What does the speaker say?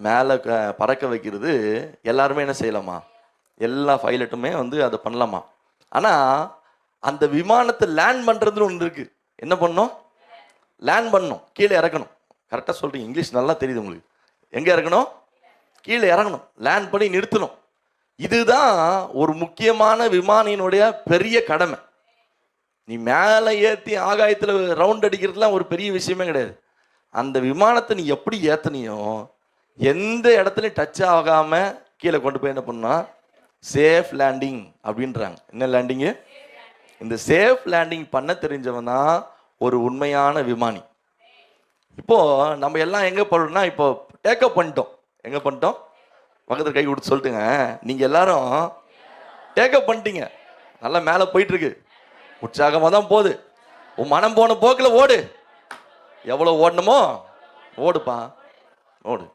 மேலே பறக்க வைக்கிறது எல்லாருமே என்ன செய்யலாமா? எல்லா பைலட்டுமே அதை பண்ணலாமா? ஆனால் அந்த விமானத்தை லேண்ட் பண்ணுறதுன்னு ஒன்று இருக்குது. என்ன பண்ணணும்? லேண்ட் பண்ணணும், கீழே இறக்கணும். கரெக்டாக சொல்கிறீங்க, இங்கிலீஷ் நல்லா தெரியுது உங்களுக்கு. எங்கே இறக்கணும்? கீழே இறங்கணும், லேண்ட் பண்ணி நிறுத்தணும். இதுதான் ஒரு முக்கியமான விமானியினுடைய பெரிய கடமை. நீ மேலே ஏற்றி ஆகாயத்தில் ரவுண்ட் அடிக்கிறதுலாம் ஒரு பெரிய விஷயமே கிடையாது. அந்த விமானத்தை நீ எப்படி ஏற்றனியோ, எந்த இடத்துலையும் டச் ஆகாமல் கீழே கொண்டு போய் என்ன பண்ணா சேஃப் லேண்டிங் அப்படின்றாங்க. என்ன லேண்டிங்கு? இந்த சேஃப் லேண்டிங் பண்ண தெரிஞ்சவன் தான் ஒரு உண்மையான விமானி. இப்போ நம்ம எல்லாம் எங்கே போறோம்னா, இப்போ டேக்கப் பண்ணிட்டோம். எங்கே பண்ணிட்டோம்? பக்கத்தில் கை கொடுத்து சொல்லிட்டுங்க, நீங்கள் எல்லாரும் டேக்கப் பண்ணிட்டீங்க. நல்லா மேலே போயிட்டு இருக்கு, உற்சாகமாக தான் போகுது. உன் மனம் போன போக்கில் ஓடு. எவ்வளோ ஓடணுமோ ஓடுப்பா, ஓடு.